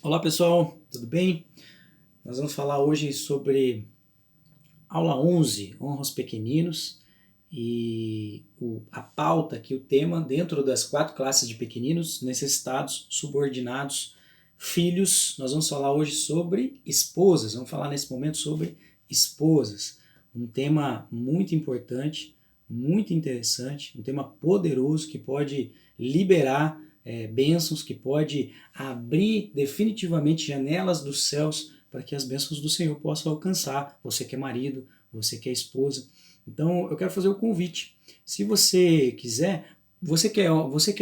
Olá pessoal, tudo bem? Nós vamos falar hoje sobre aula 11, honra aos pequeninos, e a pauta aqui, o tema, dentro das 4 classes de pequeninos, necessitados, subordinados, filhos. Nós vamos falar hoje sobre esposas, vamos falar nesse momento sobre esposas, um tema muito importante, muito interessante, um tema poderoso que pode liberar bênçãos, que pode abrir definitivamente janelas dos céus para que as bênçãos do Senhor possam alcançar você que é marido, você que é esposa. Então eu quero fazer o convite. Se você quiser, você que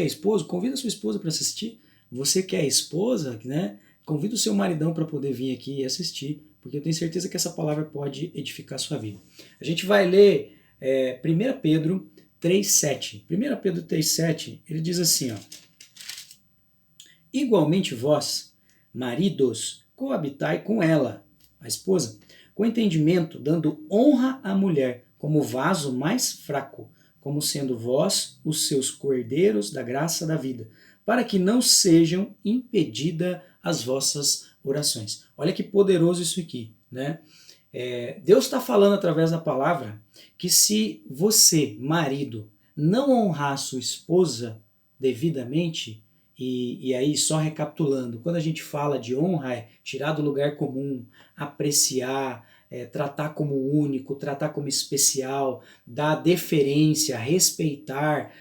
é esposo, convida a sua esposa para assistir. Você que é esposa, né? Convida o seu maridão para poder vir aqui e assistir, porque eu tenho certeza que essa palavra pode edificar a sua vida. A gente vai ler 1 Pedro 3,7. 1 Pedro 3,7, ele diz assim, ó: igualmente vós, maridos, coabitai com ela, a esposa, com entendimento, dando honra à mulher como vaso mais fraco, como sendo vós os seus cordeiros da graça da vida, para que não sejam impedidas as vossas orações. Olha que poderoso isso aqui, né? Deus está falando através da palavra que se você, marido, não honrar sua esposa devidamente, e aí, só recapitulando, quando a gente fala de honra, é tirar do lugar comum, apreciar, tratar como único, tratar como especial, dar deferência, respeitar,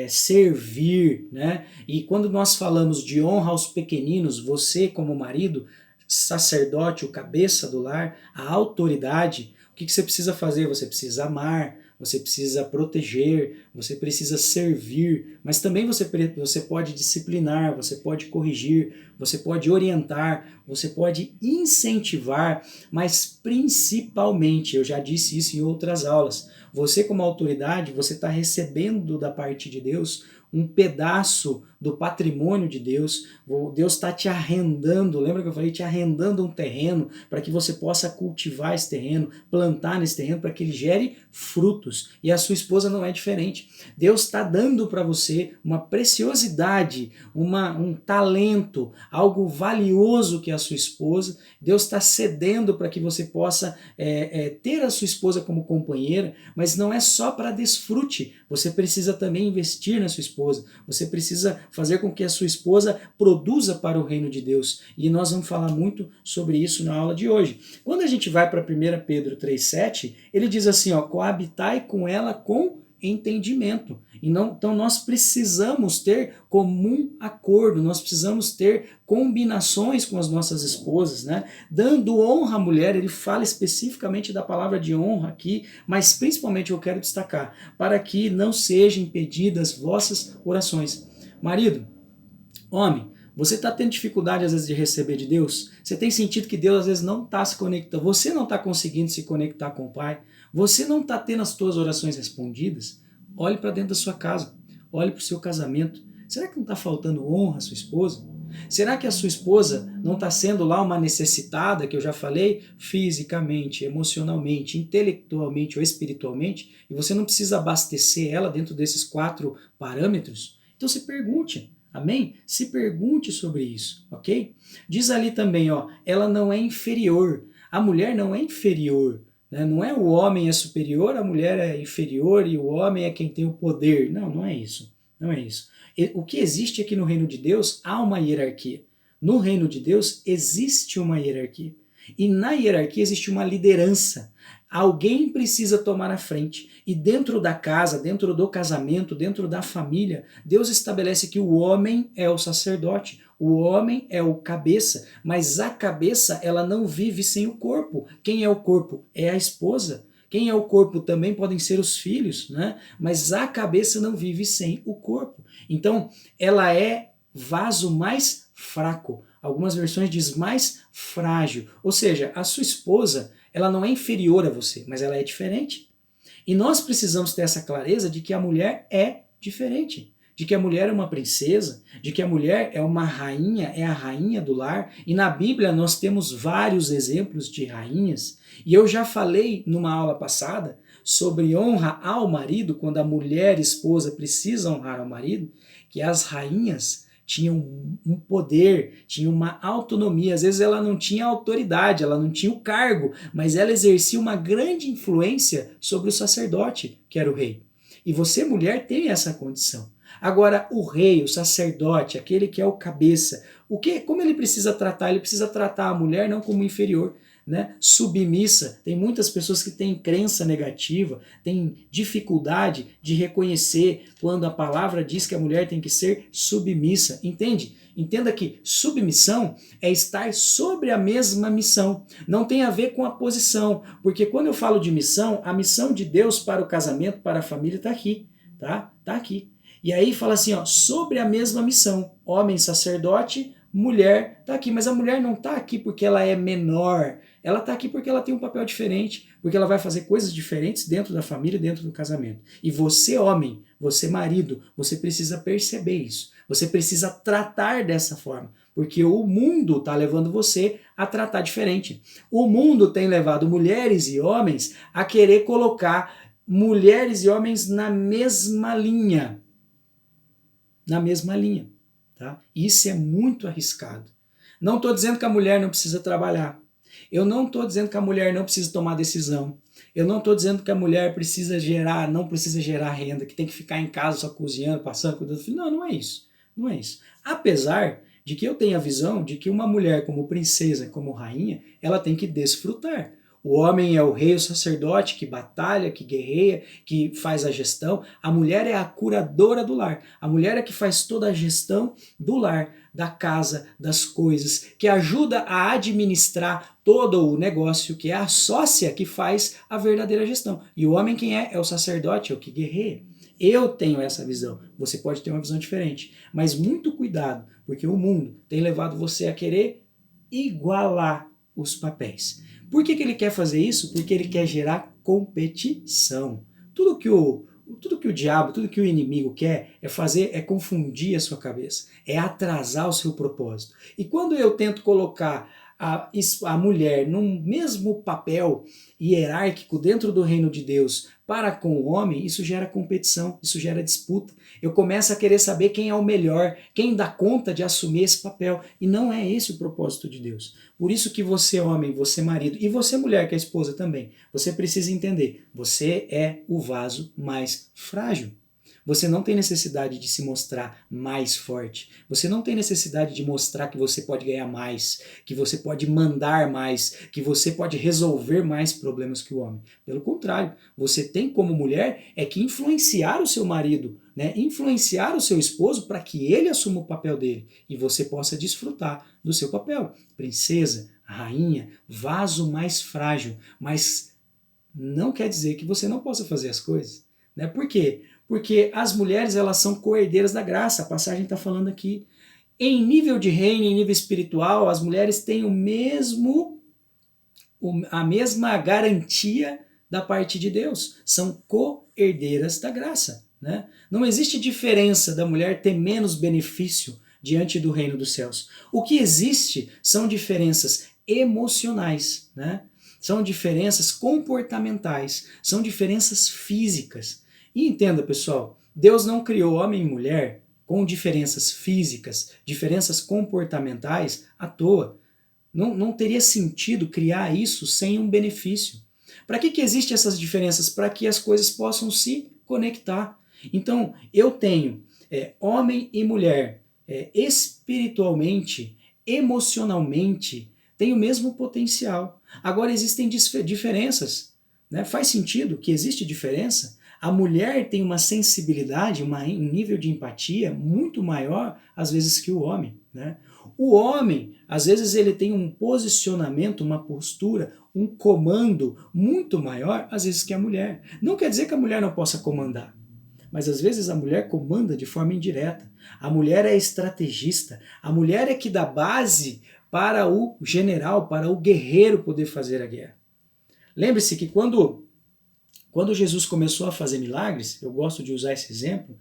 servir, né? E quando nós falamos de honra aos pequeninos, você como marido, sacerdote, o cabeça do lar, a autoridade, o que você precisa fazer? Você precisa amar, você precisa proteger, você precisa servir, mas também você pode disciplinar, você pode corrigir, você pode orientar, você pode incentivar, mas principalmente, eu já disse isso em outras aulas, você como autoridade, você está recebendo da parte de Deus um pedaço do patrimônio de Deus. Deus está te arrendando, lembra que eu falei, te arrendando um terreno para que você possa cultivar esse terreno, plantar nesse terreno para que ele gere frutos. E a sua esposa não é diferente. Deus está dando para você uma preciosidade, um talento, algo valioso que é a sua esposa. Deus está cedendo para que você possa ter a sua esposa como companheira, mas não é só para desfrute. Você precisa também investir na sua esposa. Você precisa fazer com que a sua esposa produza para o reino de Deus. E nós vamos falar muito sobre isso na aula de hoje. Quando a gente vai para 1 Pedro 3,7, ele diz assim, ó, coabitai com ela com entendimento. Então nós precisamos ter comum acordo, nós precisamos ter combinações com as nossas esposas, né? Dando honra à mulher, ele fala especificamente da palavra de honra aqui, mas principalmente eu quero destacar, para que não sejam impedidas vossas orações. Marido, homem, você está tendo dificuldade às vezes de receber de Deus? Você tem sentido que Deus às vezes não está se conectando, você não está conseguindo se conectar com o Pai? Você não está tendo as suas orações respondidas? Olhe para dentro da sua casa, olhe para o seu casamento. Será que não está faltando honra à sua esposa? Será que a sua esposa não está sendo lá uma necessitada, que eu já falei, fisicamente, emocionalmente, intelectualmente ou espiritualmente, e você não precisa abastecer ela dentro desses 4 parâmetros? Então se pergunte. Amém? Se pergunte sobre isso, ok? Diz ali também, ó, ela não é inferior. A mulher não é inferior. Né? Não é o homem é superior, a mulher é inferior e o homem é quem tem o poder. Não, não é isso. Não é isso. O que existe aqui no reino de Deus, há uma hierarquia. No reino de Deus existe uma hierarquia. E na hierarquia existe uma liderança. Alguém precisa tomar a frente. E dentro da casa, dentro do casamento, dentro da família, Deus estabelece que o homem é o sacerdote, o homem é o cabeça, mas a cabeça ela não vive sem o corpo. Quem é o corpo? É a esposa. Quem é o corpo também podem ser os filhos, né? Mas a cabeça não vive sem o corpo. Então, ela é vaso mais fraco. Algumas versões diz mais frágil. Ou seja, a sua esposa, ela não é inferior a você, mas ela é diferente. E nós precisamos ter essa clareza de que a mulher é diferente, de que a mulher é uma princesa, de que a mulher é uma rainha, é a rainha do lar. E na Bíblia nós temos vários exemplos de rainhas. E eu já falei numa aula passada sobre honra ao marido, quando a mulher esposa precisa honrar ao marido, que as rainhas tinha um poder, tinha uma autonomia. Às vezes ela não tinha autoridade, ela não tinha o cargo, mas ela exercia uma grande influência sobre o sacerdote, que era o rei. E você, mulher, tem essa condição. Agora, o rei, o sacerdote, aquele que é o cabeça, como ele precisa tratar? Ele precisa tratar a mulher não como inferior, né? Submissa. Tem muitas pessoas que têm crença negativa, têm dificuldade de reconhecer quando a palavra diz que a mulher tem que ser submissa. Entende? Entenda que submissão é estar sobre a mesma missão. Não tem a ver com a posição, porque quando eu falo de missão, a missão de Deus para o casamento, para a família, está aqui, tá? Está aqui. E aí fala assim, ó, sobre a mesma missão, homem sacerdote, mulher está aqui, mas a mulher não está aqui porque ela é menor, ela está aqui porque ela tem um papel diferente, porque ela vai fazer coisas diferentes dentro da família, dentro do casamento. E você, homem, você, marido, você precisa perceber isso. Você precisa tratar dessa forma, porque o mundo está levando você a tratar diferente. O mundo tem levado mulheres e homens a querer colocar mulheres e homens na mesma linha. Na mesma linha. Tá? Isso é muito arriscado. Não estou dizendo que a mulher não precisa trabalhar. Eu não estou dizendo que a mulher não precisa tomar decisão. Eu não estou dizendo que a mulher não precisa gerar renda, que tem que ficar em casa só cozinhando, passando, cuidando do filho. Não, não é isso. Não é isso. Apesar de que eu tenho a visão de que uma mulher como princesa, como rainha, ela tem que desfrutar. O homem é o rei, o sacerdote, que batalha, que guerreia, que faz a gestão. A mulher é a curadora do lar. A mulher é que faz toda a gestão do lar, da casa, das coisas, que ajuda a administrar todo o negócio, que é a sócia que faz a verdadeira gestão. E o homem quem é? É o sacerdote, é o que guerreia. Eu tenho essa visão. Você pode ter uma visão diferente. Mas muito cuidado, porque o mundo tem levado você a querer igualar os papéis. Por que ele quer fazer isso? Porque ele quer gerar competição. Tudo que o diabo, tudo que o inimigo quer é confundir a sua cabeça, é atrasar o seu propósito. E quando eu tento colocar a mulher num mesmo papel hierárquico dentro do reino de Deus para com o homem, isso gera competição, isso gera disputa. Eu começo a querer saber quem é o melhor, quem dá conta de assumir esse papel. E não é esse o propósito de Deus. Por isso que você, homem, você, marido, e você, mulher, que é esposa também, você precisa entender, você é o vaso mais frágil. Você não tem necessidade de se mostrar mais forte. Você não tem necessidade de mostrar que você pode ganhar mais, que você pode mandar mais, que você pode resolver mais problemas que o homem. Pelo contrário, você tem como mulher é que influenciar o seu marido, né? Influenciar o seu esposo para que ele assuma o papel dele e você possa desfrutar do seu papel. Princesa, rainha, vaso mais frágil, mas não quer dizer que você não possa fazer as coisas. Né? Por quê? Porque as mulheres elas são coerdeiras da graça, a passagem está falando aqui. Em nível de reino, em nível espiritual, as mulheres têm a mesma garantia da parte de Deus. São co-herdeiras da graça. Né? Não existe diferença da mulher ter menos benefício diante do reino dos céus. O que existe são diferenças emocionais, né? São diferenças comportamentais, são diferenças físicas. E entenda, pessoal, Deus não criou homem e mulher com diferenças físicas, diferenças comportamentais à toa. Não teria sentido criar isso sem um benefício. Para que existem essas diferenças? Para que as coisas possam se conectar. Então, eu tenho homem e mulher espiritualmente, emocionalmente, tem o mesmo potencial. Agora, existem diferenças. Né? Faz sentido que existe diferença? A mulher tem uma sensibilidade, um nível de empatia muito maior, às vezes, que o homem. Né? O homem, às vezes, ele tem um posicionamento, uma postura, um comando muito maior, às vezes, que a mulher. Não quer dizer que a mulher não possa comandar, mas às vezes a mulher comanda de forma indireta. A mulher é estrategista, a mulher é que dá base para o general, para o guerreiro poder fazer a guerra. Lembre-se que quando Jesus começou a fazer milagres, eu gosto de usar esse exemplo,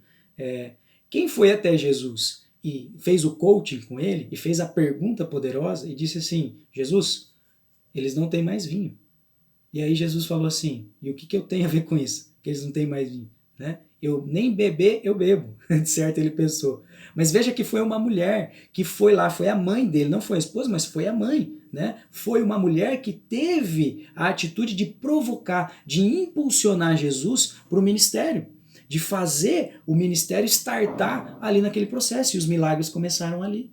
quem foi até Jesus e fez o coaching com ele e fez a pergunta poderosa e disse assim, Jesus, eles não têm mais vinho. E aí Jesus falou assim, e o que eu tenho a ver com isso? Que eles não têm mais vinho. Né? eu nem beber eu bebo, de certo ele pensou. Mas veja que foi uma mulher que foi lá, foi a mãe dele, não foi a esposa, mas foi a mãe, né? Foi uma mulher que teve a atitude de provocar, de impulsionar Jesus para o ministério, de fazer o ministério startar ali naquele processo, e os milagres começaram ali.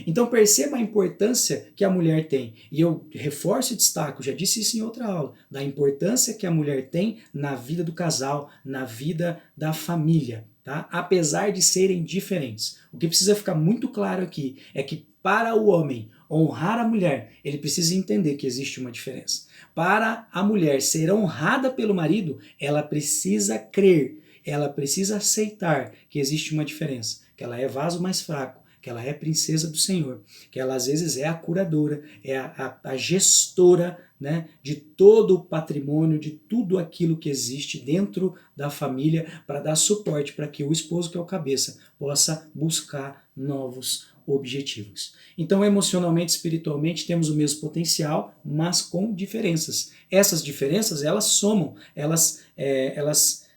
Então perceba a importância que a mulher tem. E eu reforço e destaco, já disse isso em outra aula, da importância que a mulher tem na vida do casal, na vida da família, tá? Apesar de serem diferentes. O que precisa ficar muito claro aqui é que para o homem honrar a mulher, ele precisa entender que existe uma diferença. Para a mulher ser honrada pelo marido, ela precisa crer, ela precisa aceitar que existe uma diferença, que ela é vaso mais fraco, que ela é princesa do Senhor, que ela às vezes é a curadora, é a gestora, né, de todo o patrimônio, de tudo aquilo que existe dentro da família para dar suporte para que o esposo, que é o cabeça, possa buscar novos objetivos. Então, emocionalmente, espiritualmente, temos o mesmo potencial, mas com diferenças. Essas diferenças, elas somam, elas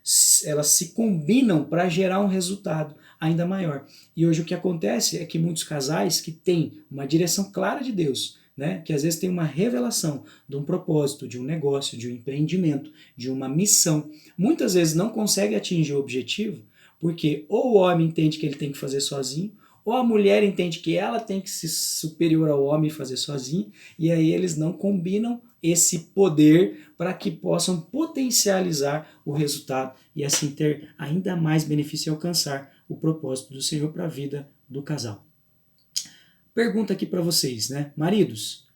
se combinam para gerar um resultado ainda maior. E hoje o que acontece é que muitos casais que têm uma direção clara de Deus, né, que às vezes tem uma revelação de um propósito, de um negócio, de um empreendimento, de uma missão, muitas vezes não conseguem atingir o objetivo porque ou o homem entende que ele tem que fazer sozinho, ou a mulher entende que ela tem que ser superior ao homem e fazer sozinho, e aí eles não combinam esse poder para que possam potencializar o resultado e assim ter ainda mais benefício e alcançar o propósito do Senhor para a vida do casal. Pergunta aqui para vocês, né? Maridos,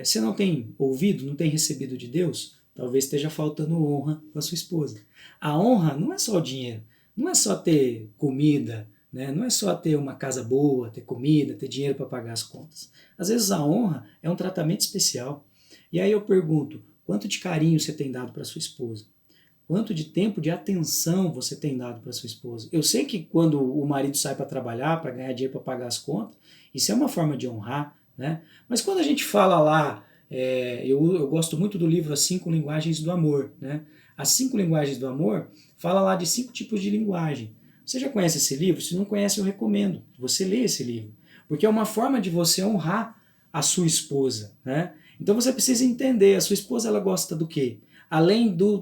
você não tem ouvido, não tem recebido de Deus? Talvez esteja faltando honra para sua esposa. A honra não é só o dinheiro, não é só ter comida, né? Não é só ter uma casa boa, ter comida, ter dinheiro para pagar as contas. Às vezes a honra é um tratamento especial. E aí eu pergunto, quanto de carinho você tem dado para sua esposa? Quanto de tempo de atenção você tem dado para sua esposa? Eu sei que quando o marido sai para trabalhar, para ganhar dinheiro para pagar as contas, isso é uma forma de honrar, né? Mas quando a gente fala lá, eu gosto muito do livro As 5 Linguagens do Amor, né? As 5 Linguagens do Amor fala lá de 5 tipos de linguagem. Você já conhece esse livro? Se não conhece, eu recomendo que você leia esse livro, porque é uma forma de você honrar a sua esposa, né? Então você precisa entender, a sua esposa ela gosta do quê? Além do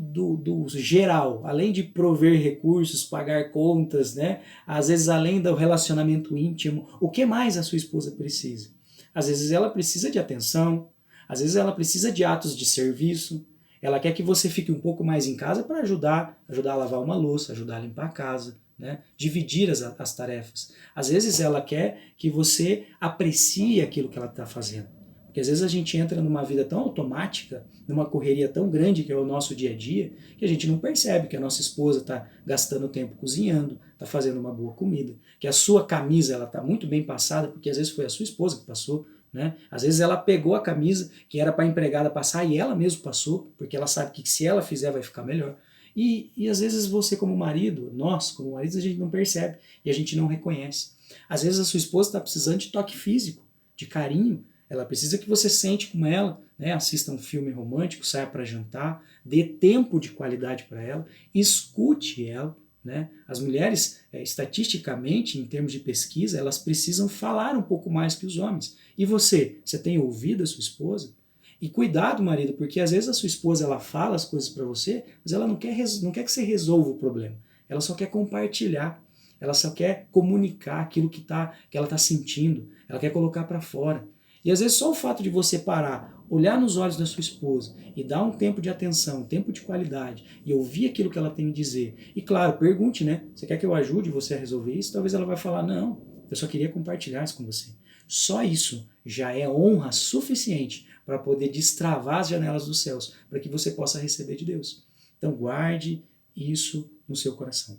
geral, além de prover recursos, pagar contas, né? Às vezes além do relacionamento íntimo, o que mais a sua esposa precisa? Às vezes ela precisa de atenção, às vezes ela precisa de atos de serviço, ela quer que você fique um pouco mais em casa para ajudar a lavar uma louça, ajudar a limpar a casa, né? Dividir as tarefas. Às vezes ela quer que você aprecie aquilo que ela está fazendo. Porque às vezes a gente entra numa vida tão automática, numa correria tão grande que é o nosso dia a dia, que a gente não percebe que a nossa esposa está gastando tempo cozinhando, está fazendo uma boa comida, que a sua camisa ela está muito bem passada, porque às vezes foi a sua esposa que passou, né? Às vezes ela pegou a camisa que era para a empregada passar e ela mesma passou, porque ela sabe que se ela fizer vai ficar melhor. E às vezes você como marido, nós como maridos, a gente não percebe e a gente não reconhece. Às vezes a sua esposa está precisando de toque físico, de carinho, ela precisa que você sente com ela, né? Assista um filme romântico, saia para jantar, dê tempo de qualidade para ela, escute ela. Né? As mulheres, estatisticamente, em termos de pesquisa, elas precisam falar um pouco mais que os homens. E você tem ouvido a sua esposa? E cuidado, marido, porque às vezes a sua esposa ela fala as coisas para você, mas ela não quer que você resolva o problema. Ela só quer compartilhar. Ela só quer comunicar aquilo que ela está sentindo. Ela quer colocar para fora. E às vezes só o fato de você parar, olhar nos olhos da sua esposa e dar um tempo de atenção, um tempo de qualidade e ouvir aquilo que ela tem a dizer. E claro, pergunte, né? Você quer que eu ajude você a resolver isso? Talvez ela vai falar, não, eu só queria compartilhar isso com você. Só isso já é honra suficiente para poder destravar as janelas dos céus, para que você possa receber de Deus. Então guarde isso no seu coração.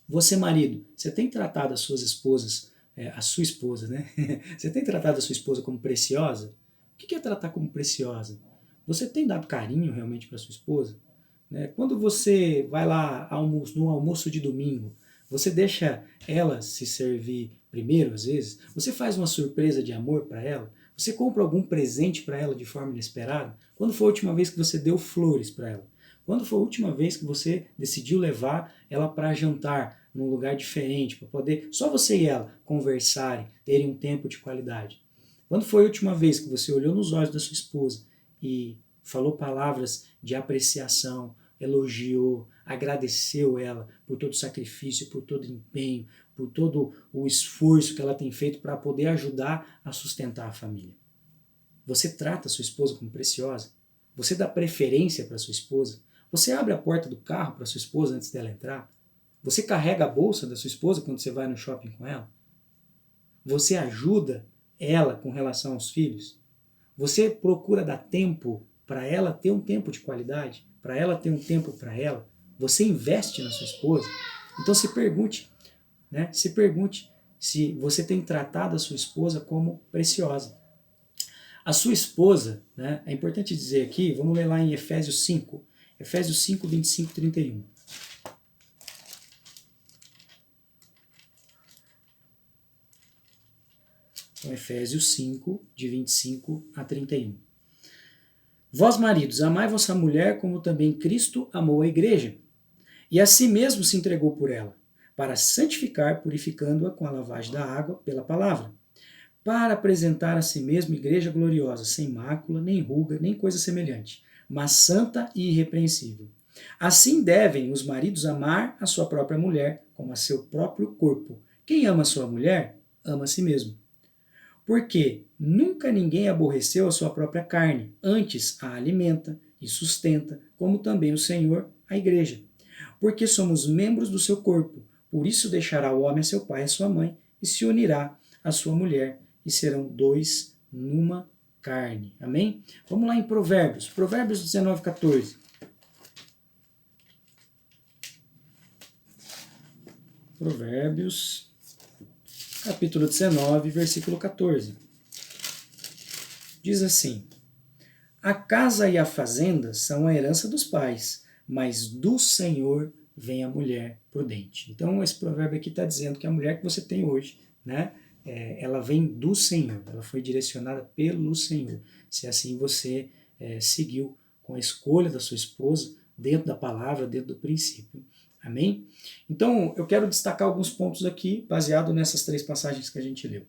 Você, marido, você tem tratado as suas esposas, a sua esposa, né? Você tem tratado a sua esposa como preciosa? O que é tratar como preciosa? Você tem dado carinho realmente para sua esposa? Né? Quando você vai lá no almoço de domingo, você deixa ela se servir primeiro, às vezes? Você faz uma surpresa de amor para ela? Você compra algum presente para ela de forma inesperada? Quando foi a última vez que você deu flores para ela? Quando foi a última vez que você decidiu levar ela para jantar num lugar diferente, para poder só você e ela conversarem, terem um tempo de qualidade? Quando foi a última vez que você olhou nos olhos da sua esposa e falou palavras de apreciação, elogiou, agradeceu ela por todo o sacrifício, por todo o empenho, por todo o esforço que ela tem feito para poder ajudar a sustentar a família? Você trata a sua esposa como preciosa? Você dá preferência para sua esposa? Você abre a porta do carro para sua esposa antes dela entrar? Você carrega a bolsa da sua esposa quando você vai no shopping com ela? Você ajuda ela com relação aos filhos? Você procura dar tempo para ela ter um tempo de qualidade? Para ela ter um tempo para ela? Você investe na sua esposa? Então se pergunte, né? Se pergunte se você tem tratado a sua esposa como preciosa. A sua esposa, né, é importante dizer aqui, vamos ler lá em Efésios 5, 25, 31. Então, Efésios 5, de 25 a 31. Vós, maridos, amai vossa mulher como também Cristo amou a igreja, e a si mesmo se entregou por ela, para santificar, purificando-a com a lavagem da água pela palavra, para apresentar a si mesmo igreja gloriosa, sem mácula, nem ruga, nem coisa semelhante, mas santa e irrepreensível. Assim devem os maridos amar a sua própria mulher, como a seu próprio corpo. Quem ama a sua mulher, ama a si mesmo. Porque nunca ninguém aborreceu a sua própria carne, antes a alimenta e sustenta, como também o Senhor a igreja. Porque somos membros do seu corpo, por isso deixará o homem a seu pai e a sua mãe, e se unirá à sua mulher, e serão dois numa carne. Amém? Vamos lá em Provérbios. Provérbios 19, 14. Provérbios, capítulo 19, versículo 14. Diz assim: a casa e a fazenda são a herança dos pais, mas do Senhor vem a mulher prudente. Então esse provérbio aqui está dizendo que a mulher que você tem hoje, né, ela vem do Senhor, ela foi direcionada pelo Senhor. Se assim você seguiu com a escolha da sua esposa, dentro da palavra, dentro do princípio. Amém? Então, eu quero destacar alguns pontos aqui, baseado nessas 3 passagens que a gente leu.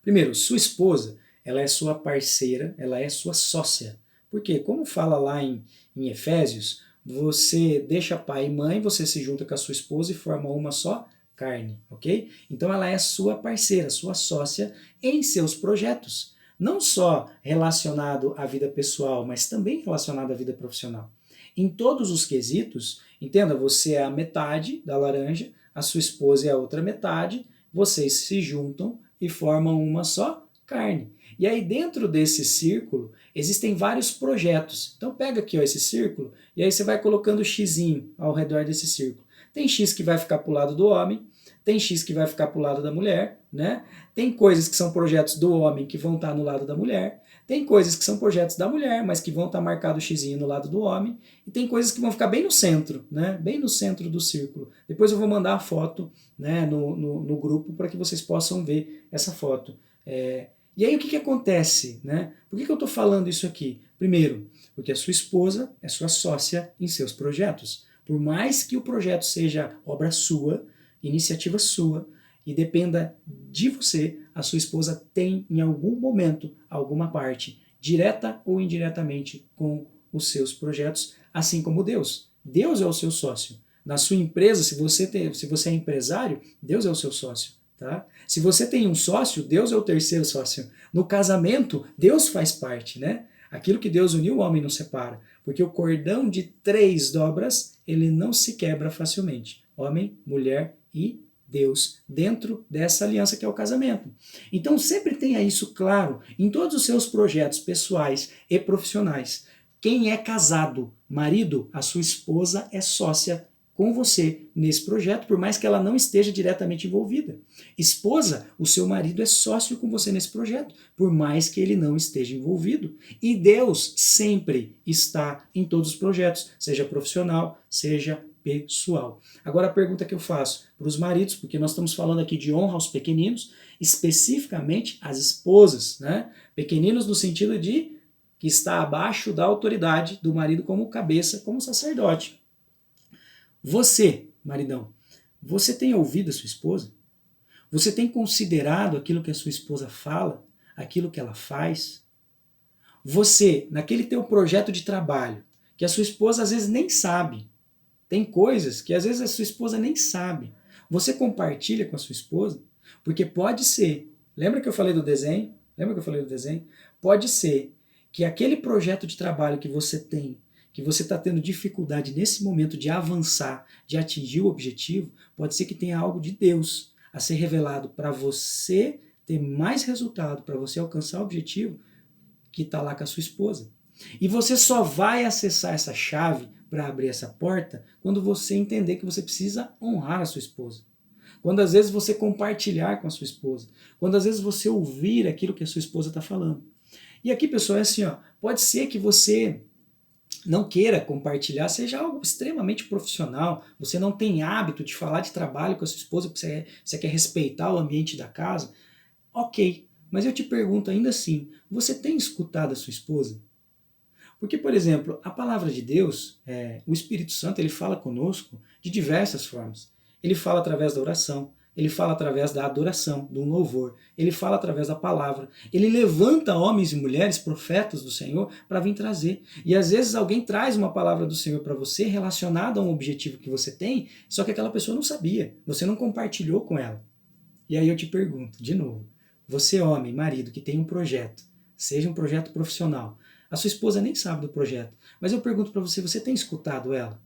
Primeiro, sua esposa, ela é sua parceira, ela é sua sócia. Porque, como fala lá em Efésios, você deixa pai e mãe, você se junta com a sua esposa e forma uma só carne, ok? Então ela é sua parceira, sua sócia em seus projetos. Não só relacionado à vida pessoal, mas também relacionado à vida profissional. Em todos os quesitos, entenda, você é a metade da laranja, a sua esposa é a outra metade, vocês se juntam e formam uma só carne. E aí dentro desse círculo existem vários projetos. Então pega aqui ó, esse círculo e aí você vai colocando o xizinho ao redor desse círculo. Tem X que vai ficar para o lado do homem, tem X que vai ficar para o lado da mulher, né? Tem coisas que são projetos do homem que vão estar no lado da mulher, tem coisas que são projetos da mulher, mas que vão estar marcado o xizinho no lado do homem, e tem coisas que vão ficar bem no centro, né? Bem no centro do círculo. Depois eu vou mandar a foto, né, no grupo para que vocês possam ver essa foto. E aí o que acontece? Né? Por que eu estou falando isso aqui? Primeiro, porque a sua esposa é sua sócia em seus projetos. Por mais que o projeto seja obra sua, iniciativa sua, e dependa de você, a sua esposa tem em algum momento alguma parte, direta ou indiretamente, com os seus projetos, assim como Deus. Deus é o seu sócio. Na sua empresa, se você é empresário, Deus é o seu sócio. Tá? Se você tem um sócio, Deus é o terceiro sócio. No casamento, Deus faz parte, né? Aquilo que Deus uniu, o homem não separa. Porque o cordão de 3 dobras, ele não se quebra facilmente. Homem, mulher e Deus, dentro dessa aliança que é o casamento. Então sempre tenha isso claro em todos os seus projetos pessoais e profissionais. Quem é casado, marido, a sua esposa é sócia com você nesse projeto, por mais que ela não esteja diretamente envolvida. Esposa, o seu marido é sócio com você nesse projeto, por mais que ele não esteja envolvido. E Deus sempre está em todos os projetos, seja profissional, seja pessoal. Agora a pergunta que eu faço para os maridos, porque nós estamos falando aqui de honra aos pequeninos, especificamente as esposas, né? Pequeninos no sentido de que está abaixo da autoridade do marido como cabeça, como sacerdote. Você, maridão, você tem ouvido a sua esposa? Você tem considerado aquilo que a sua esposa fala, aquilo que ela faz? Você, naquele teu projeto de trabalho, que a sua esposa às vezes nem sabe, tem coisas que às vezes a sua esposa nem sabe, você compartilha com a sua esposa? Porque pode ser, lembra que eu falei do desenho? Lembra que eu falei do desenho? Pode ser que aquele projeto de trabalho que você tem, que você está tendo dificuldade nesse momento de avançar, de atingir o objetivo, pode ser que tenha algo de Deus a ser revelado para você ter mais resultado, para você alcançar o objetivo que está lá com a sua esposa. E você só vai acessar essa chave para abrir essa porta quando você entender que você precisa honrar a sua esposa. Quando às vezes você compartilhar com a sua esposa. Quando às vezes você ouvir aquilo que a sua esposa está falando. E aqui, pessoal, é assim, ó, pode ser que você não queira compartilhar, seja algo extremamente profissional, você não tem hábito de falar de trabalho com a sua esposa, porque você quer respeitar o ambiente da casa, ok. Mas eu te pergunto ainda assim, você tem escutado a sua esposa? Porque, por exemplo, a palavra de Deus, o Espírito Santo, ele fala conosco de diversas formas. Ele fala através da oração, ele fala através da adoração, do louvor, ele fala através da palavra, ele levanta homens e mulheres, profetas do Senhor, para vir trazer. E às vezes alguém traz uma palavra do Senhor para você relacionada a um objetivo que você tem, só que aquela pessoa não sabia, você não compartilhou com ela. E aí eu te pergunto, de novo, você homem, marido, que tem um projeto, seja um projeto profissional, a sua esposa nem sabe do projeto, mas eu pergunto para você, você tem escutado ela?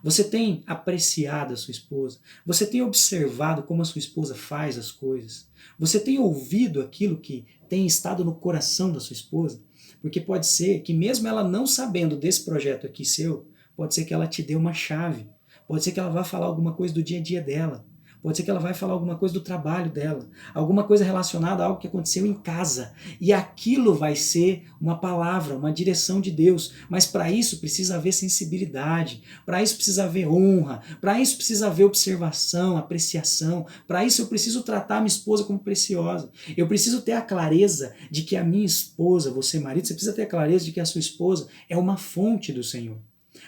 Você tem apreciado a sua esposa? Você tem observado como a sua esposa faz as coisas? Você tem ouvido aquilo que tem estado no coração da sua esposa? Porque pode ser que mesmo ela não sabendo desse projeto aqui seu, pode ser que ela te dê uma chave. Pode ser que ela vá falar alguma coisa do dia a dia dela. Pode ser que ela vai falar alguma coisa do trabalho dela, alguma coisa relacionada a algo que aconteceu em casa. E aquilo vai ser uma palavra, uma direção de Deus. Mas para isso precisa haver sensibilidade, para isso precisa haver honra, para isso precisa haver observação, apreciação. Para isso eu preciso tratar a minha esposa como preciosa. Eu preciso ter a clareza de que a minha esposa, você marido, você precisa ter a clareza de que a sua esposa é uma fonte do Senhor.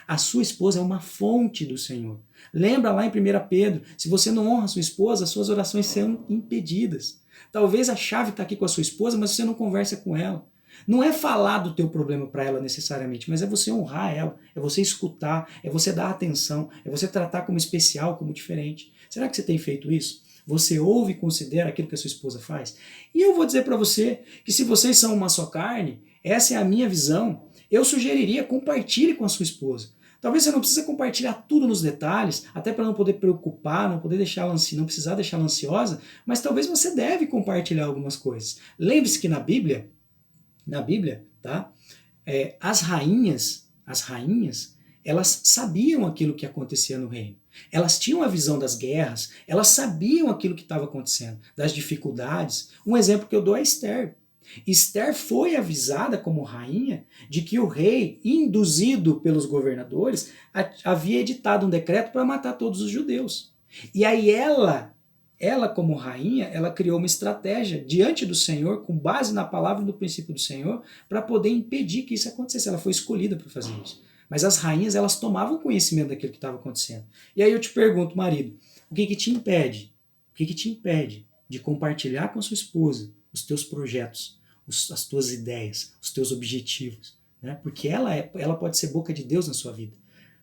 A sua esposa é uma fonte do Senhor. Lembra lá em 1 Pedro, se você não honra a sua esposa, as suas orações serão impedidas. Talvez a chave está aqui com a sua esposa, mas você não conversa com ela. Não é falar do teu problema para ela necessariamente, mas é você honrar ela, é você escutar, é você dar atenção, é você tratar como especial, como diferente. Será que você tem feito isso? Você ouve e considera aquilo que a sua esposa faz? E eu vou dizer para você que se vocês são uma só carne, essa é a minha visão, eu sugeriria compartilhe com a sua esposa. Talvez você não precisa compartilhar tudo nos detalhes, até para não poder preocupar, não poder deixar não precisar deixá-la ansiosa, mas talvez você deve compartilhar algumas coisas. Lembre-se que na Bíblia, tá? As rainhas, elas sabiam aquilo que acontecia no reino. Elas tinham a visão das guerras, elas sabiam aquilo que estava acontecendo, das dificuldades. Um exemplo que eu dou é Esther. Esther foi avisada como rainha de que o rei, induzido pelos governadores, havia editado um decreto para matar todos os judeus. E aí ela como rainha, ela criou uma estratégia diante do Senhor, com base na palavra do princípio do Senhor, para poder impedir que isso acontecesse. Ela foi escolhida para fazer isso. Mas as rainhas, elas tomavam conhecimento daquilo que estava acontecendo. E aí eu te pergunto, marido, o que te impede? O que te impede de compartilhar com a sua esposa os teus projetos, as tuas ideias, os teus objetivos? Né? Porque ela pode ser boca de Deus na sua vida.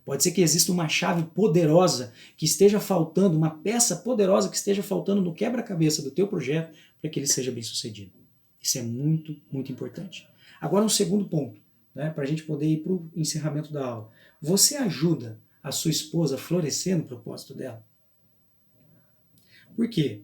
Pode ser que exista uma chave poderosa que esteja faltando, uma peça poderosa que esteja faltando no quebra-cabeça do teu projeto para que ele seja bem sucedido. Isso é muito, muito importante. Agora um segundo ponto, né, para a gente poder ir para o encerramento da aula. Você ajuda a sua esposa a florescer no propósito dela? Por quê?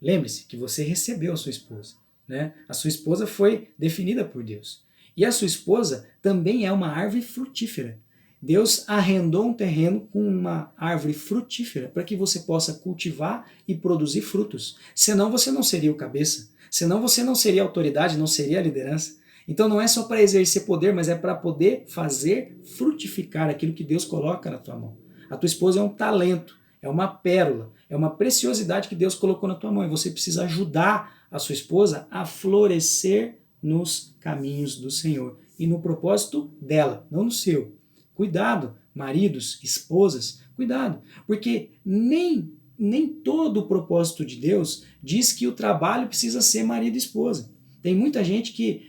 Lembre-se que você recebeu a sua esposa. Né? A sua esposa foi definida por Deus. E a sua esposa também é uma árvore frutífera. Deus arrendou um terreno com uma árvore frutífera para que você possa cultivar e produzir frutos. Senão você não seria o cabeça. Senão você não seria a autoridade, não seria a liderança. Então não é só para exercer poder, mas é para poder fazer frutificar aquilo que Deus coloca na tua mão. A tua esposa é um talento, é uma pérola, é uma preciosidade que Deus colocou na tua mão. E você precisa ajudar a sua esposa a florescer nos caminhos do Senhor. e no propósito dela, não no seu. Cuidado, maridos, esposas, cuidado, porque nem todo o propósito de Deus diz que o trabalho precisa ser marido e esposa. Tem muita gente que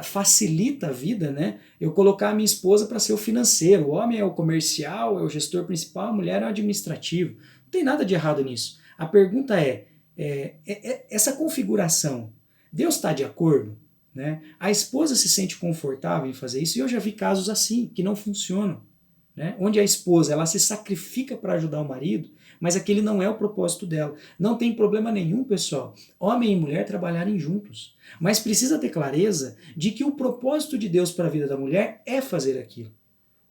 facilita a vida, né? Eu colocar a minha esposa para ser o financeiro, o homem é o comercial, é o gestor principal, a mulher é o administrativo. Não tem nada de errado nisso. A pergunta essa configuração, Deus está de acordo? Né? A esposa se sente confortável em fazer isso, e eu já vi casos assim, que não funcionam. Né? Onde a esposa ela se sacrifica para ajudar o marido, mas aquele não é o propósito dela. Não tem problema nenhum, pessoal, homem e mulher trabalharem juntos. Mas precisa ter clareza de que o propósito de Deus para a vida da mulher é fazer aquilo.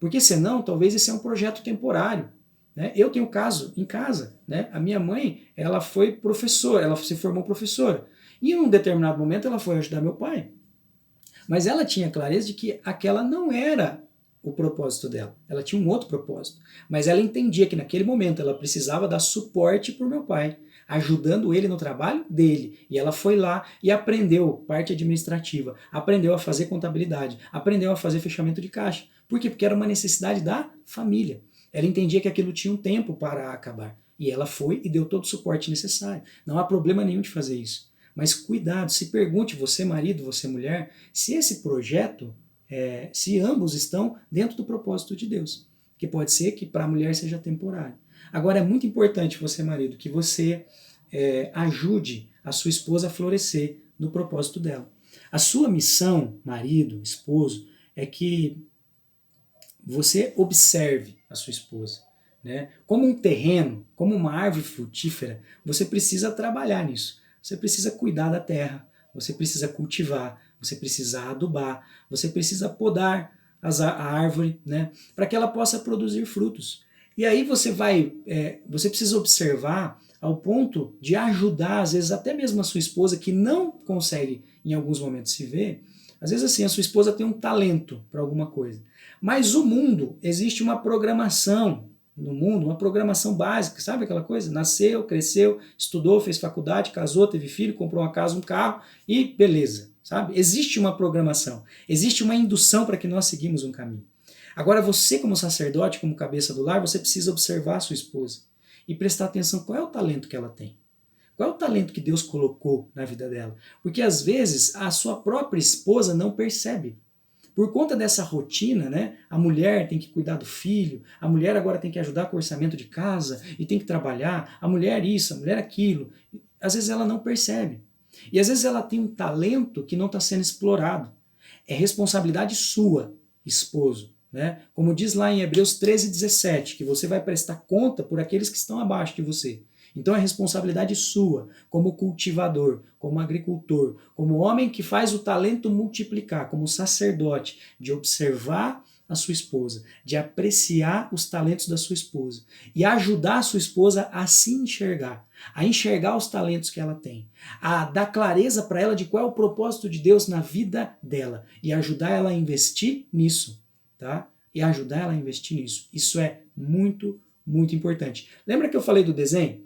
Porque senão, talvez esse é um projeto temporário. Né? Eu tenho um caso em casa. Né? A minha mãe ela foi professora, ela se formou professora. E em um determinado momento ela foi ajudar meu pai. Mas ela tinha clareza de que aquela não era o propósito dela. Ela tinha um outro propósito. Mas ela entendia que naquele momento ela precisava dar suporte para o meu pai, ajudando ele no trabalho dele. E ela foi lá e aprendeu parte administrativa, aprendeu a fazer contabilidade, aprendeu a fazer fechamento de caixa. Por quê? Porque era uma necessidade da família. Ela entendia que aquilo tinha um tempo para acabar. E ela foi e deu todo o suporte necessário. Não há problema nenhum de fazer isso. Mas cuidado, se pergunte, você marido, você mulher, se esse projeto, se ambos estão dentro do propósito de Deus. Que pode ser que para a mulher seja temporário. Agora é muito importante você, marido, que você ajude a sua esposa a florescer no propósito dela. A sua missão, marido, esposo, é que você observe a sua esposa. Né? Como um terreno, como uma árvore frutífera, você precisa trabalhar nisso. Você precisa cuidar da terra, você precisa cultivar, você precisa adubar, você precisa podar a árvore, né, para que ela possa produzir frutos. E aí você precisa observar ao ponto de ajudar, às vezes até mesmo a sua esposa que não consegue em alguns momentos se ver. Às vezes assim, a sua esposa tem um talento para alguma coisa. Mas o mundo, existe uma programação no mundo, uma programação básica, sabe aquela coisa? Nasceu, cresceu, estudou, fez faculdade, casou, teve filho, comprou uma casa, um carro e beleza, sabe? Existe uma programação, existe uma indução para que nós seguimos um caminho. Agora você como sacerdote, como cabeça do lar, você precisa observar a sua esposa e prestar atenção qual é o talento que ela tem. Qual é o talento que Deus colocou na vida dela? Porque às vezes a sua própria esposa não percebe. Por conta dessa rotina, né, a mulher tem que cuidar do filho, a mulher agora tem que ajudar com o orçamento de casa e tem que trabalhar, a mulher isso, a mulher aquilo. Às vezes ela não percebe. E às vezes ela tem um talento que não está sendo explorado. É responsabilidade sua, esposo. Né? Como diz lá em Hebreus 13:17, que você vai prestar conta por aqueles que estão abaixo de você. Então é responsabilidade sua, como cultivador, como agricultor, como homem que faz o talento multiplicar, como sacerdote, de observar a sua esposa, de apreciar os talentos da sua esposa e ajudar a sua esposa a se enxergar, a enxergar os talentos que ela tem, a dar clareza para ela de qual é o propósito de Deus na vida dela e ajudar ela a investir nisso, tá? E ajudar ela a investir nisso. Isso é muito, muito importante. Lembra que eu falei do desenho?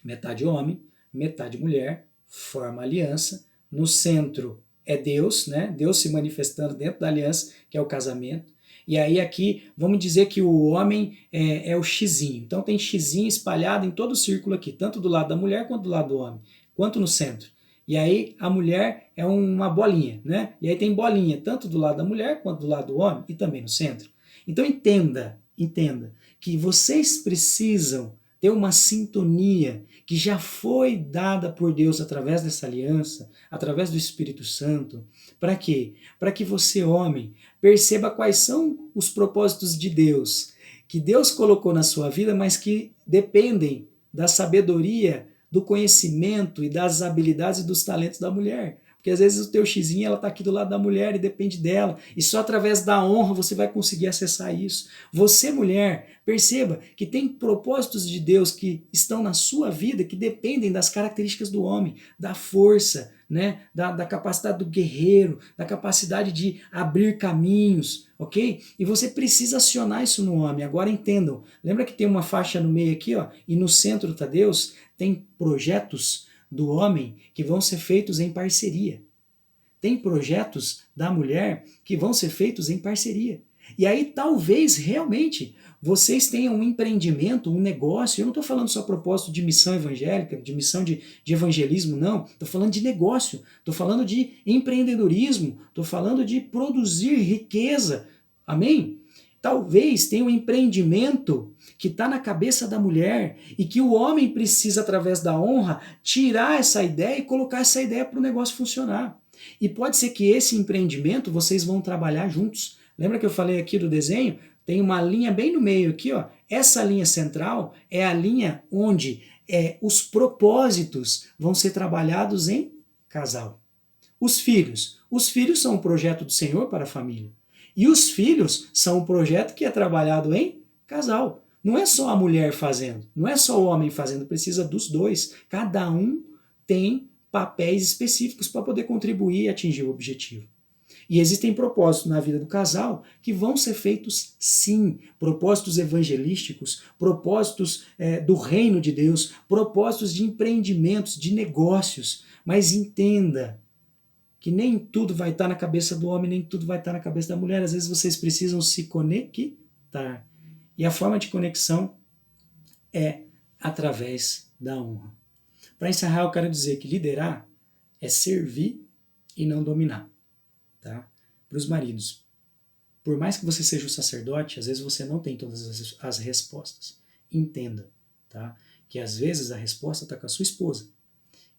Metade homem, metade mulher, forma aliança. No centro é Deus, né? Deus se manifestando dentro da aliança, que é o casamento. E aí aqui, vamos dizer que o homem é o xizinho. Então tem xizinho espalhado em todo o círculo aqui, tanto do lado da mulher quanto do lado do homem, quanto no centro. E aí a mulher é uma bolinha, né? E aí tem bolinha tanto do lado da mulher quanto do lado do homem e também no centro. Então entenda que vocês precisam ter uma sintonia que já foi dada por Deus através dessa aliança, através do Espírito Santo. Para quê? Para que você, homem, perceba quais são os propósitos de Deus, que Deus colocou na sua vida, mas que dependem da sabedoria, do conhecimento e das habilidades e dos talentos da mulher. Porque às vezes o teu xizinho ela está aqui do lado da mulher e depende dela. E só através da honra você vai conseguir acessar isso. Você, mulher, perceba que tem propósitos de Deus que estão na sua vida que dependem das características do homem, da força, né? da capacidade do guerreiro, da capacidade de abrir caminhos, ok? E você precisa acionar isso no homem. Agora entendam, lembra que tem uma faixa no meio aqui, ó, e no centro está Deus? Tem projetos do homem que vão ser feitos em parceria. tem projetos da mulher que vão ser feitos em parceria. E aí talvez realmente vocês tenham um empreendimento, um negócio. Eu não estou falando só a propósito de missão evangélica, de missão de evangelismo, não. Estou falando de negócio, estou falando de empreendedorismo, estou falando de produzir riqueza. Amém? Talvez tenha um empreendimento que está na cabeça da mulher e que o homem precisa, através da honra, tirar essa ideia e colocar essa ideia para o negócio funcionar. E pode ser que esse empreendimento vocês vão trabalhar juntos. Lembra que eu falei aqui do desenho? Tem uma linha bem no meio aqui, ó. Essa linha central é a linha onde os propósitos vão ser trabalhados em casal. Os filhos são um projeto do Senhor para a família. E os filhos são um projeto que é trabalhado em casal. Não é só a mulher fazendo, não é só o homem fazendo, precisa dos dois. Cada um tem papéis específicos para poder contribuir e atingir o objetivo. E existem propósitos na vida do casal que vão ser feitos sim, propósitos evangelísticos, propósitos do reino de Deus, propósitos de empreendimentos, de negócios. Mas entenda que nem tudo vai estar na cabeça do homem, nem tudo vai estar na cabeça da mulher. Às vezes vocês precisam se conectar. E a forma de conexão é através da honra. Para encerrar, eu quero dizer que liderar é servir e não dominar. Tá? Para os maridos, por mais que você seja um sacerdote, às vezes você não tem todas as respostas. Entenda, tá? Que às vezes a resposta está com a sua esposa.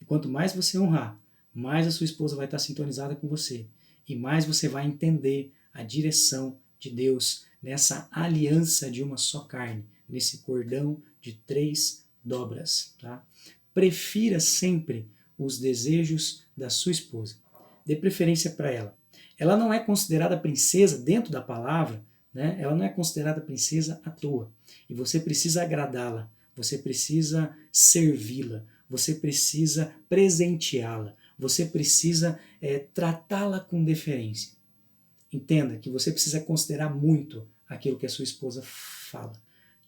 E quanto mais você honrar, mais a sua esposa vai estar sintonizada com você. E mais você vai entender a direção de Deus nessa aliança de uma só carne, nesse cordão de 3 dobras. Tá? Prefira sempre os desejos da sua esposa. Dê preferência para ela. Ela não é considerada princesa dentro da palavra, né? Ela não é considerada princesa à toa. E você precisa agradá-la, você precisa servi-la, você precisa presenteá-la, você precisa tratá-la com deferência. Entenda que você precisa considerar muito aquilo que a sua esposa fala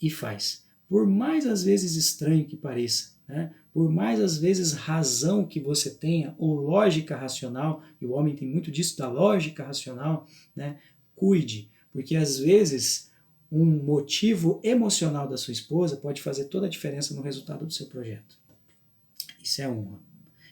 e faz. Por mais às vezes estranho que pareça, né? Por mais às vezes razão que você tenha, ou lógica racional, e o homem tem muito disso da lógica racional, né? Cuide, porque às vezes um motivo emocional da sua esposa pode fazer toda a diferença no resultado do seu projeto. Isso é honra,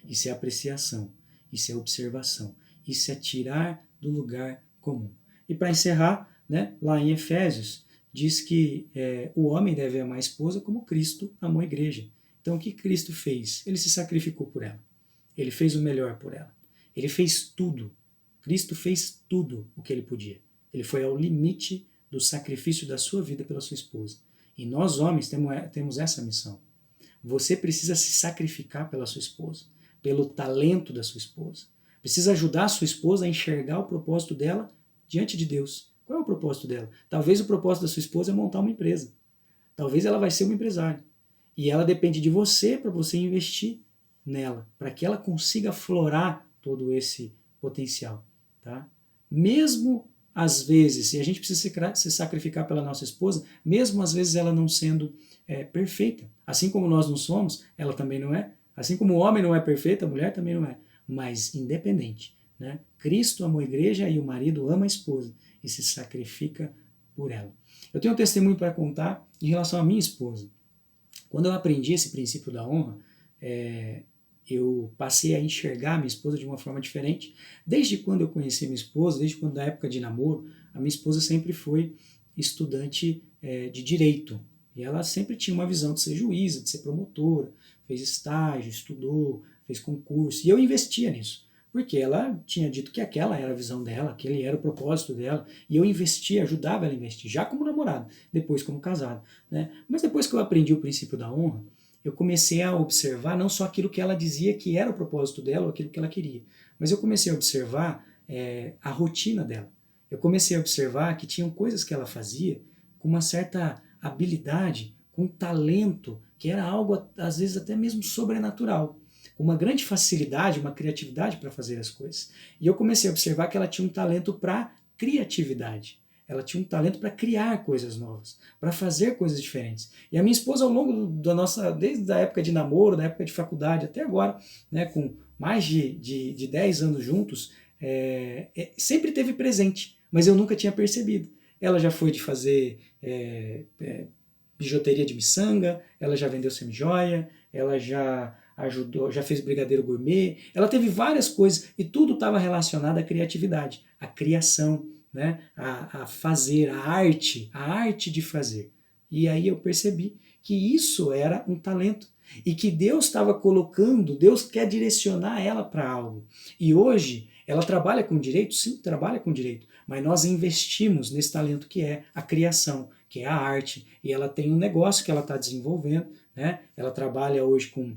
isso é apreciação, isso é observação, isso é tirar do lugar comum. E para encerrar, né, lá em Efésios, diz que o homem deve amar a esposa como Cristo amou a igreja. Então o que Cristo fez? Ele se sacrificou por ela. Ele fez o melhor por ela. Ele fez tudo. Cristo fez tudo o que ele podia. Ele foi ao limite do sacrifício da sua vida pela sua esposa. E nós homens temos essa missão. Você precisa se sacrificar pela sua esposa, pelo talento da sua esposa. Precisa ajudar a sua esposa a enxergar o propósito dela diante de Deus. Qual é o propósito dela? Talvez o propósito da sua esposa é montar uma empresa. Talvez ela vai ser uma empresária. E ela depende de você para você investir nela, para que ela consiga aflorar todo esse potencial. Tá? Mesmo às vezes, se a gente precisa se sacrificar pela nossa esposa, mesmo às vezes ela não sendo perfeita. Assim como nós não somos, ela também não é. Assim como o homem não é perfeito, a mulher também não é. Mas independente. Né? Cristo amou a igreja e o marido ama a esposa e se sacrifica por ela. Eu tenho um testemunho para contar em relação à minha esposa. Quando eu aprendi esse princípio da honra, eu passei a enxergar a minha esposa de uma forma diferente. Desde quando eu conheci minha esposa, desde quando da época de namoro, a minha esposa sempre foi estudante de direito. E ela sempre tinha uma visão de ser juíza, de ser promotora, fez estágio, estudou, fez concurso. E eu investia nisso, porque ela tinha dito que aquela era a visão dela, aquele era o propósito dela. E eu investia, ajudava ela a investir, já como namorado, depois como casado. Né? Mas depois que eu aprendi o princípio da honra, eu comecei a observar não só aquilo que ela dizia que era o propósito dela, ou aquilo que ela queria, mas eu comecei a observar a rotina dela. Eu comecei a observar que tinham coisas que ela fazia com uma certa habilidade, com talento, que era algo às vezes até mesmo sobrenatural, com uma grande facilidade, uma criatividade para fazer as coisas. E eu comecei a observar que ela tinha um talento para criatividade. Ela tinha um talento para criar coisas novas, para fazer coisas diferentes. E a minha esposa, ao longo da desde a época de namoro, da época de faculdade até agora, né, com mais de 10 anos juntos, sempre teve presente, mas eu nunca tinha percebido. Ela já foi de fazer bijuteria de miçanga, ela já vendeu semijoia, ela já ajudou, já fez brigadeiro gourmet, ela teve várias coisas e tudo estava relacionado à criatividade, à criação, né? a fazer, a arte de fazer. E aí eu percebi que isso era um talento e que Deus estava colocando, Deus quer direcionar ela para algo. E hoje ela trabalha com direito? Sim, trabalha com direito, mas nós investimos nesse talento que é a criação, que é a arte, e ela tem um negócio que ela está desenvolvendo, né? Ela trabalha hoje com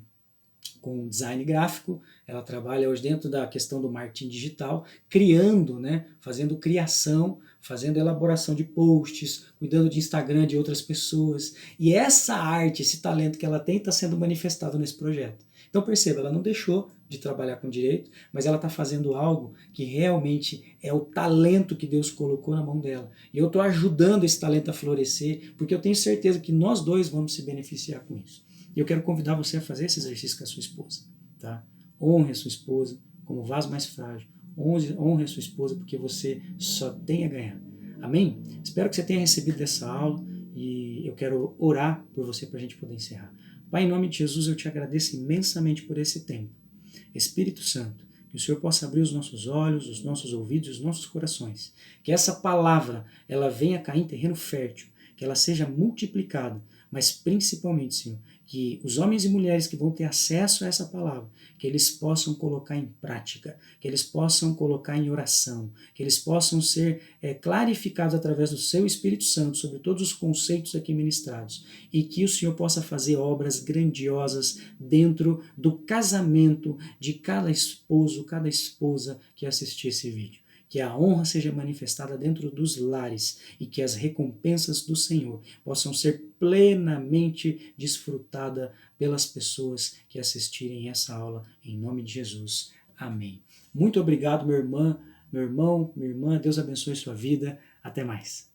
design gráfico, ela trabalha hoje dentro da questão do marketing digital, criando, né, fazendo criação, fazendo elaboração de posts, cuidando de Instagram de outras pessoas. E essa arte, esse talento que ela tem está sendo manifestado nesse projeto. Então perceba, ela não deixou de trabalhar com direito, mas ela está fazendo algo que realmente é o talento que Deus colocou na mão dela. E eu estou ajudando esse talento a florescer, porque eu tenho certeza que nós dois vamos se beneficiar com isso. E eu quero convidar você a fazer esse exercício com a sua esposa. Tá? Honre a sua esposa como vaso mais frágil. Honre a sua esposa porque você só tem a ganhar. Amém? Espero que você tenha recebido dessa aula e eu quero orar por você para a gente poder encerrar. Pai, em nome de Jesus, eu te agradeço imensamente por esse tempo. Espírito Santo, que o Senhor possa abrir os nossos olhos, os nossos ouvidos e os nossos corações. Que essa palavra ela venha cair em terreno fértil, que ela seja multiplicada, mas principalmente, Senhor, que os homens e mulheres que vão ter acesso a essa palavra, que eles possam colocar em prática, que eles possam colocar em oração, que eles possam ser clarificados através do seu Espírito Santo sobre todos os conceitos aqui ministrados e que o Senhor possa fazer obras grandiosas dentro do casamento de cada esposo, cada esposa que assistir esse vídeo. Que a honra seja manifestada dentro dos lares e que as recompensas do Senhor possam ser plenamente desfrutadas pelas pessoas que assistirem essa aula, em nome de Jesus. Amém. Muito obrigado, minha irmã, meu irmão, minha irmã. Deus abençoe sua vida. Até mais.